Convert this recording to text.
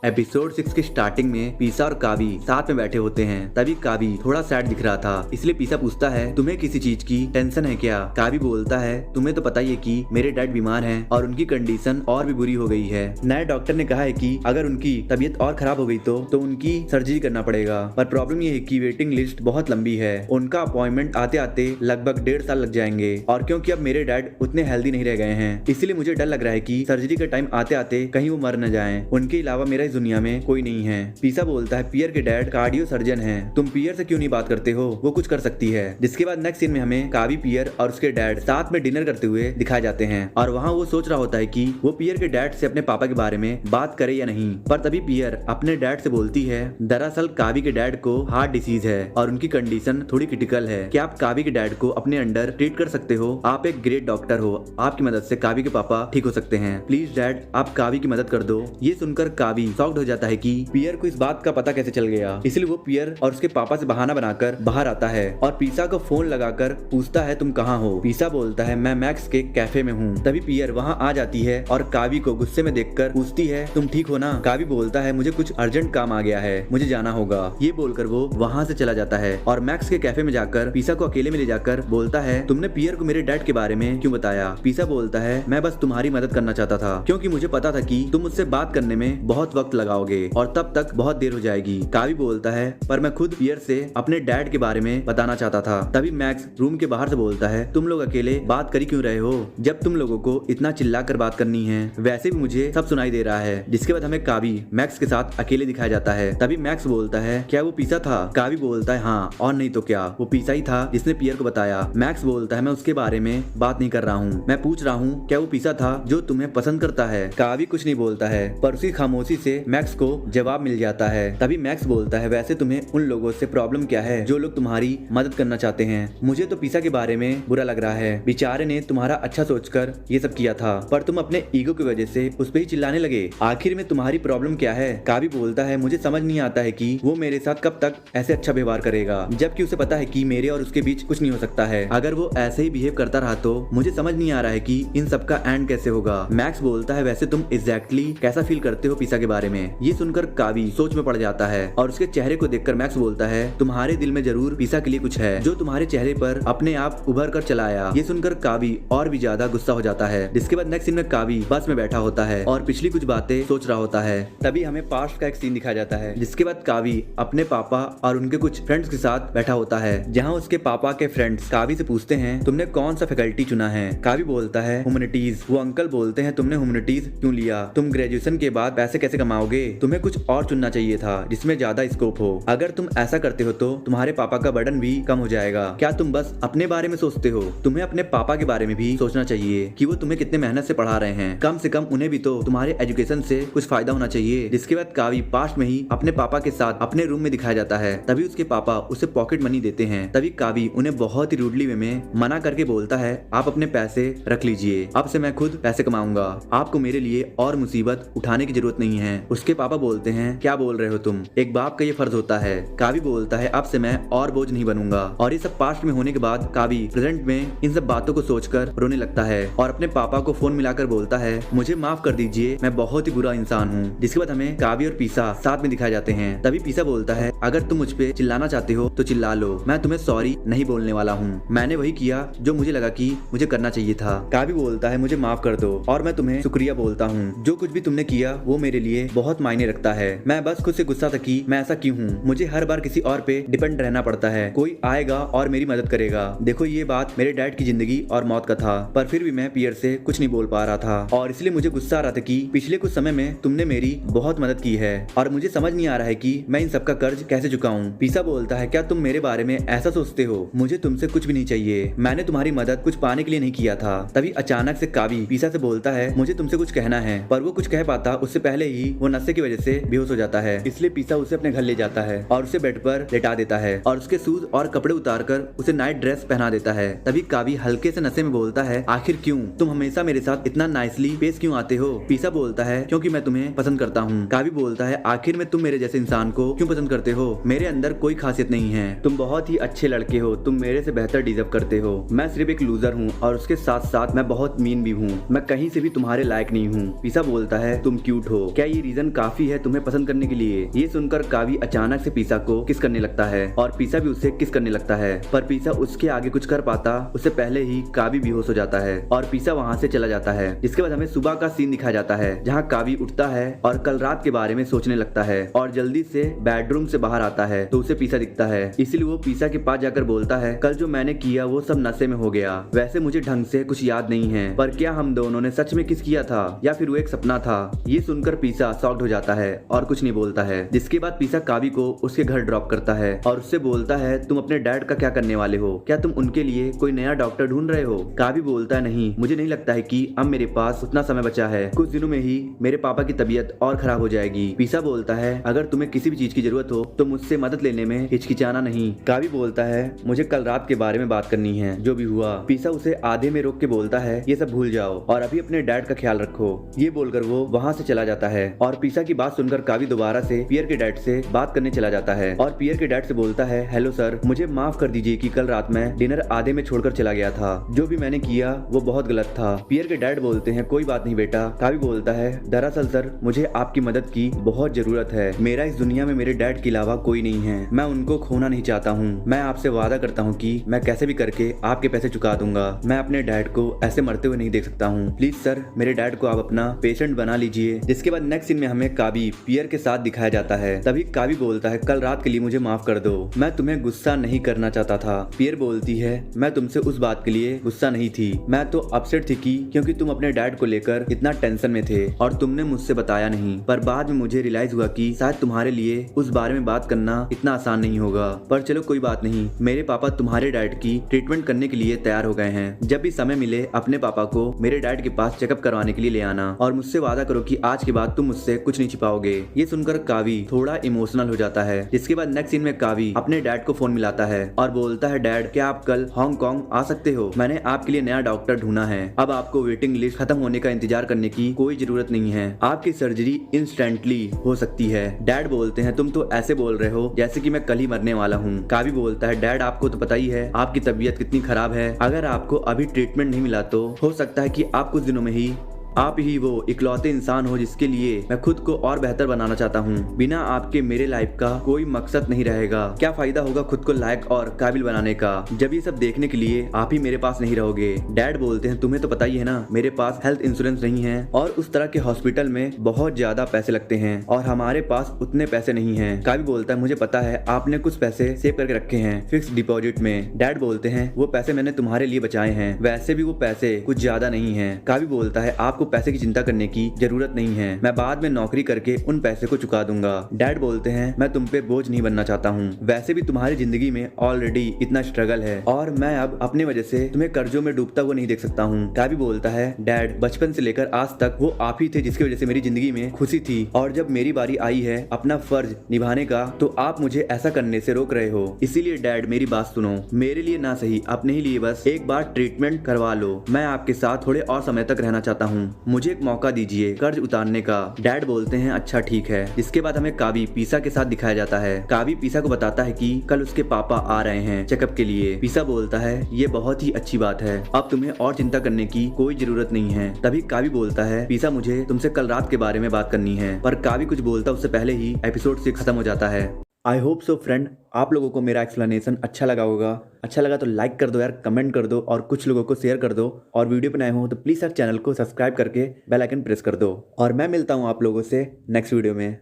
Episode 6 की starting में पीसा और कावी साथ में बैठे होते हैं। तभी कावी थोड़ा सैड दिख रहा था, इसलिए पीसा पूछता है तुम्हें किसी चीज की टेंशन है क्या? कावी बोलता है तुम्हें तो पता ही है कि मेरे डैड बीमार हैं और उनकी कंडीशन और भी बुरी हो गई है। नए डॉक्टर ने कहा है कि अगर उनकी तबीयत और खराब हो गई तो उनकी सर्जरी करना पड़ेगा, पर प्रॉब्लम ये है कि वेटिंग लिस्ट बहुत लंबी है। उनका अपॉइंटमेंट आते आते लगभग 1.5 साल लग जाएंगे और क्योंकि अब मेरे डैड उतने हेल्दी नहीं रह गए हैं, इसलिए मुझे डर लग रहा है कि सर्जरी का टाइम आते आते कहीं वो मर न जाएं। उनके अलावा मेरा इस दुनिया में कोई नहीं है। पीसा बोलता है पियर के डैड कार्डियो सर्जन हैं, तुम पियर से क्यों नहीं बात करते हो, वो कुछ कर सकती है। जिसके बाद नेक्स्ट सीन में हमें कावी, पियर और उसके डैड साथ में डिनर करते हुए दिखाए जाते हैं और वहाँ वो सोच रहा होता है कि वो पियर के डैड से अपने पापा के बारे में बात करे या नहीं। पर तभी पियर अपने डैड से बोलती है दरअसल कावी के डैड को हार्ट डिसीज है और उनकी कंडीशन थोड़ी क्रिटिकल है। क्या आप कावी के डैड को अपने अंडर ट्रीट कर सकते हो? आप एक ग्रेट डॉक्टर हो, आपकी मदद से कावी के पापा ठीक हो सकते हैं। प्लीज डैड आप कावी की मदद कर दो। ये सुनकर कावी शॉक्ड हो जाता है कि पियर को इस बात का पता कैसे चल गया, इसलिए वो पियर और उसके पापा से बहाना बनाकर बाहर आता है और पीसा को फोन लगाकर पूछता है तुम कहाँ हो? पीसा बोलता है मैं मैक्स के कैफे में हूँ। तभी पियर वहाँ आ जाती है और कावी को गुस्से में देखकर पूछती है तुम ठीक हो ना? कावी बोलता है मुझे कुछ अर्जेंट काम आ गया है, मुझे जाना होगा। ये बोलकर वो वहाँ से चला जाता है और मैक्स के कैफे में जाकर पीसा को अकेले में ले जाकर बोलता है तुमने पियर को मेरे डैड के बारे में क्यों बताया? पीसा बोलता है मैं बस तुम्हारी मदद करना चाहता था, क्योंकि मुझे पता था कि तुम मुझसे बात करने में बहुत वक्त लगाओगे और तब तक बहुत देर हो जाएगी। कावी बोलता है पर मैं खुद पियर से अपने डैड के बारे में बताना चाहता था। तभी मैक्स रूम के बाहर से बोलता है तुम लोग अकेले बात कर क्यों रहे हो जब तुम लोगों को इतना चिल्लाकर बात करनी है? वैसे भी मुझे सब सुनाई दे रहा है। जिसके बाद हमें कावी मैक्स के साथ अकेले दिखाया जाता है। तभी मैक्स बोलता है क्या वो पीसा था? कावी बोलता है हाँ, और नहीं तो क्या, वो पीसा ही था जिसने पियर को बताया। मैक्स बोलता है मैं उसके बारे में बात नहीं कर रहा हूँ, मैं पूछ रहा हूँ क्या वो पीसा था जो तुम्हें पसंद करता है? कावी कुछ नहीं बोलता है पर उसकी खामोशी से मैक्स को जवाब मिल जाता है। तभी मैक्स बोलता है वैसे तुम्हें उन लोगों से प्रॉब्लम क्या है जो लोग तुम्हारी मदद करना चाहते हैं? मुझे तो पीसा के बारे में बुरा लग रहा है, बेचारे ने तुम्हारा अच्छा सोचकर ये सब किया था पर तुम अपने ईगो की वजह से उस पर ही चिल्लाने लगे। आखिर में तुम्हारी प्रॉब्लम क्या है? कावी बोलता है मुझे समझ नहीं आता है कि वो मेरे साथ कब तक ऐसे अच्छा व्यवहार करेगा, जबकि उसे पता है कि मेरे और उसके बीच कुछ नहीं हो सकता है। अगर वो ऐसे ही बिहेव करता रहा तो मुझे समझ नहीं आ रहा है कि इन सब का एंड कैसे होगा। मैक्स बोलता है वैसे तुम एग्जैक्टली कैसा फील करते हो पीसा के बारे में? ये सुनकर कावी सोच में पड़ जाता है और उसके चेहरे को देखकर मैक्स बोलता है तुम्हारे दिल में जरूर पीसा के लिए कुछ है जो तुम्हारे चेहरे पर अपने आप उभर कर चला आया। ये सुनकर कावी और भी ज्यादा गुस्सा हो जाता है। जिसके बाद नेक्स्ट सीन में कावी बस में बैठा होता है और पिछली कुछ बातें सोच रहा होता है। तभी हमें पास्ट का एक सीन दिखाया जाता है। जिसके बाद कावी अपने पापा और उनके कुछ फ्रेंड्स के साथ बैठा होता है, जहाँ उसके पापा के फ्रेंड्स कावी से पूछते हैं तुमने कौन सा फैकल्टी चुना है? कावी बोलता है ह्यूमैनिटीज। वो अंकल बोलते हैं तुमने ह्यूमैनिटीज क्यों लिया? तुम ग्रेजुएशन के बाद पैसे कैसे कमाओगे? तुम्हें कुछ और चुनना चाहिए था जिसमें ज्यादा स्कोप हो। अगर तुम ऐसा करते हो तो तुम्हारे पापा का बर्डन भी कम हो जाएगा। क्या तुम बस अपने बारे में सोचते हो? तुम्हें अपने पापा के बारे में भी सोचना चाहिए कि वो तुम्हें कितने मेहनत से पढ़ा रहे हैं। कम से कम उन्हें भी तो तुम्हारे एजुकेशन से कुछ फायदा होना चाहिए। जिसके बाद कावी पास्ट में ही अपने पापा के साथ अपने रूम में दिखाया जाता है। तभी उसके पापा उसे पॉकेट मनी देते हैं। तभी कावी उन्हें बहुत ही रूडली वे में मना करके बोलता है आप अपने पैसे रख लीजिए, अब से मैं खुद पैसे कमाऊंगा, आपको मेरे लिए और मुसीबत उठाने की जरूरत नहीं है। उसके पापा बोलते हैं क्या बोल रहे हो तुम, एक बाप का ये फर्ज होता है। कावी बोलता है अब से मैं और बोझ नहीं बनूंगा। और ये सब पास्ट में होने के बाद कावी प्रेजेंट में इन सब बातों को सोचकर रोने लगता है और अपने पापा को फोन मिलाकर बोलता है मुझे माफ कर दीजिए, मैं बहुत ही बुरा इंसान हूँ। जिसके बाद हमें कावी और पीसा साथ में दिखाए जाते हैं। तभी पीसा बोलता है अगर तुम मुझ पे चिल्लाना चाहते हो तो चिल्ला लो, मैं तुम्हें सॉरी नहीं बोलने वाला हूँ, मैंने वही किया जो मुझे लगा कि मुझे करना चाहिए था। कावी बोलता है मुझे माफ कर दो और मैं तुम्हें शुक्रिया बोलता हूँ, जो कुछ भी तुमने किया वो मेरे लिए बहुत मायने रखता है। मैं बस खुद से गुस्सा था कि मैं ऐसा क्यों हूँ, मुझे हर बार किसी और पे डिपेंड रहना पड़ता है, कोई आएगा और मेरी मदद करेगा। देखो ये बात मेरे डैड की जिंदगी और मौत का था, पर फिर भी मैं पियर से कुछ नहीं बोल पा रहा था और इसलिए मुझे गुस्सा आ रहा था कि पिछले कुछ समय में तुमने मेरी बहुत मदद की है और मुझे समझ नहीं आ रहा है कि मैं इन सबका कर्ज कैसे चुकाऊं। पीसा बोलता है क्या तुम मेरे बारे में ऐसा सोचते हो? मुझे तुमसे कुछ भी नहीं चाहिए, मैंने तुम्हारी मदद कुछ पाने के लिए नहीं किया था। तभी अचानक से कावी पीसा से बोलता है मुझे तुमसे कुछ कहना है, पर वो कुछ कह पाता उससे पहले ही वो नशे की वजह से बेहोश हो जाता है। इसलिए पीसा उसे अपने घर ले जाता है और उसे बेड पर लेटा देता है और उसके शूज और कपड़े उतारकर उसे नाइट ड्रेस पहना देता है। तभी कावी हल्के से नशे में बोलता है आखिर क्यों तुम हमेशा मेरे साथ इतना नाइसली पेश क्यों आते हो? पीसा बोलता है क्योंकि मैं तुम्हें पसंद करता हूँ। कावी बोलता है आखिर में तुम मेरे जैसे इंसान को क्यों पसंद करते हो? मेरे अंदर कोई खासियत नहीं है, तुम बहुत ही अच्छे लड़के हो, तुम मेरे से बेहतर डिजर्व करते हो। मैं सिर्फ एक लूजर हूँ और उसके साथ साथ मैं बहुत मीन भी हूँ, मैं कहीं से भी तुम्हारे लायक नहीं हूँ। पीसा बोलता है तुम क्यूट हो, क्या ये रीजन काफी है तुम्हें पसंद करने के लिए। ये सुनकर कावी अचानक से पीसा को किस करने लगता है और पीसा भी उससे किस करने लगता है, पर पीसा उसके आगे कुछ कर पाता उससे पहले ही कावी बेहोश हो जाता है और पीसा वहाँ से चला जाता है। इसके बाद हमें सुबह का सीन दिखाया जाता है जहाँ कावी उठता है और कल रात के बारे में सोचने लगता है और जल्दी से बेडरूम से बाहर आता है तो उसे पीसा दिखता है। इसलिए वो पीसा के पास जाकर बोलता है कल जो मैंने किया वो सब नशे में हो गया, वैसे मुझे ढंग से कुछ याद नहीं है, पर क्या हम दोनों ने सच में किस किया था या फिर वो एक सपना था। ये सुनकर पीसा शॉक्ड हो जाता है और कुछ नहीं बोलता है। जिसके बाद पीसा कावी को उसके घर ड्रॉप करता है और उससे बोलता है तुम अपने डैड का क्या करने वाले हो, क्या तुम उनके लिए कोई नया डॉक्टर ढूंढ रहे हो। कावी बोलता है नहीं, मुझे नहीं लगता है कि अब मेरे पास उतना समय बचा है, कुछ दिनों में ही मेरे पापा की तबीयत और खराब हो जाएगी। पीसा बोलता है अगर तुम्हें किसी भी चीज की जरूरत हो तो मुझसे मदद लेने में हिचकिचाना नहीं। कावी बोलता है मुझे कल रात के बारे में बात करनी है, जो भी हुआ। पीसा उसे आधे में रोक के बोलता है ये सब भूल जाओ और अभी अपने डैड का ख्याल रखो। ये बोलकर वो वहाँ से चला जाता है और पीसा की बात सुनकर कावी दोबारा से पियर के डैड से बात करने चला जाता है और पियर के डैड से बोलता है हेलो सर, मुझे माफ कर दीजिए कि कल रात में डिनर आधे में छोड़कर चला गया था, जो भी मैंने किया वो बहुत गलत था। पियर के डैड बोलते हैं कोई बात नहीं बेटा। कावी बोलता है दरअसल सर मुझे आपकी मदद की बहुत जरूरत है, मेरा इस दुनिया में मेरे डैड के अलावा कोई नहीं है, मैं उनको खोना नहीं चाहता हूँ। मैं आपसे वादा करता हूँ कि मैं कैसे भी करके आपके पैसे चुका दूंगा, मैं अपने डैड को ऐसे मरते हुए नहीं देख सकता हूँ, प्लीज सर मेरे डैड को आप अपना पेशेंट बना लीजिए। जिसके बाद नेक्स्ट सीन में हमें कावी पियर के साथ दिखाया जाता है। तभी कावी बोलता है कल रात के लिए मुझे माफ कर दो, मैं तुम्हें गुस्सा नहीं करना चाहता था। पियर बोलती है मैं तुमसे उस बात के लिए गुस्सा नहीं थी, मैं तो अपसेट थी क्योंकि तुम अपने डैड को लेकर इतना टेंशन में थे और तुमने मुझसे बताया नहीं, पर बाद में मुझे रियलाइज हुआ कि शायद तुम्हारे लिए उस बारे में बात करना इतना आसान नहीं होगा, पर चलो कोई बात नहीं, मेरे पापा तुम्हारे डैड की ट्रीटमेंट करने के लिए तैयार हो गए हैं। जब भी समय मिले अपने पापा को मेरे डैड के पास चेकअप करवाने के लिए ले आना और मुझसे वादा करो कि आज के बाद तुम मुझसे कुछ नहीं छिपाओगे। ये सुनकर कावी थोड़ा इमोशनल हो जाता है। जिसके बाद नेक्स्ट सीन में कावी अपने डैड को फोन मिलाता है और बोलता है डैड क्या आप कल हांगकांग आ सकते हो, मैंने आपके लिए नया डॉक्टर ढूंढा है, अब आपको वेटिंग लिस्ट खत्म होने का इंतजार करने की कोई जरूरत नहीं है, आपकी सर्जरी इंस्टेंटली हो सकती है। डैड बोलते हैं तुम तो ऐसे बोल रहे हो जैसे कि मैं कल ही मरने वाला हूँ। कावी बोलता है डैड आपको तो पता ही है आपकी तबीयत कितनी खराब है, अगर आपको अभी ट्रीटमेंट नहीं मिला तो हो सकता है कि आप कुछ दिनों में ही आप ही वो इकलौते इंसान हो जिसके लिए मैं खुद को और बेहतर बनाना चाहता हूँ। बिना आपके मेरे लाइफ का कोई मकसद नहीं रहेगा, क्या फायदा होगा खुद को लायक और काबिल बनाने का जब ये सब देखने के लिए आप ही मेरे पास नहीं रहोगे। डैड बोलते हैं तुम्हें तो पता ही है ना मेरे पास हेल्थ इंश्योरेंस नहीं है और उस तरह के हॉस्पिटल में बहुत ज्यादा पैसे लगते हैं और हमारे पास उतने पैसे नहीं है। कावी बोलता है मुझे पता है आपने कुछ पैसे सेव करके रखे हैं फिक्स डिपॉजिट में। डैड बोलते हैं वो पैसे मैंने तुम्हारे लिए बचाए हैं, वैसे भी वो पैसे कुछ ज्यादा नहीं है। कावी बोलता है आपको पैसे की चिंता करने की जरूरत नहीं है, मैं बाद में नौकरी करके उन पैसे को चुका दूंगा। डैड बोलते हैं मैं तुम पे बोझ नहीं बनना चाहता हूँ, वैसे भी तुम्हारी जिंदगी में ऑलरेडी इतना स्ट्रगल है और मैं अब अपने वजह से तुम्हें कर्जों में डूबता हुआ नहीं देख सकता हूँ। कावी बोलता है डैड बचपन से लेकर आज तक वो आप ही थे जिसकी वजह से मेरी जिंदगी में खुशी थी और जब मेरी बारी आई है अपना फर्ज निभाने का तो आप मुझे ऐसा करने से रोक रहे हो। इसीलिए डैड मेरी बात सुनो, मेरे लिए ना सही अपने ही लिए बस एक बार ट्रीटमेंट करवा लो, मैं आपके साथ थोड़े और समय तक रहना चाहता हूँ, मुझे एक मौका दीजिए कर्ज उतारने का। डैड बोलते हैं अच्छा ठीक है। इसके बाद हमें कावी पीसा के साथ दिखाया जाता है। कावी पीसा को बताता है कि कल उसके पापा आ रहे हैं चेकअप के लिए। पीसा बोलता है ये बहुत ही अच्छी बात है, अब तुम्हें और चिंता करने की कोई जरूरत नहीं है। तभी कावी बोलता है पीसा मुझे तुमसे कल रात के बारे में बात करनी है, पर कावी कुछ बोलता उससे पहले ही एपिसोड 6 खत्म हो जाता है। आई होप सो फ्रेंड आप लोगों को मेरा एक्सप्लेनेशन अच्छा लगा होगा। अच्छा लगा तो लाइक कर दो यार, कमेंट कर दो और कुछ लोगों को शेयर कर दो और वीडियो पे नए हो तो प्लीज़ यार चैनल को सब्सक्राइब करके बेल आइकन प्रेस कर दो और मैं मिलता हूँ आप लोगों से नेक्स्ट वीडियो में।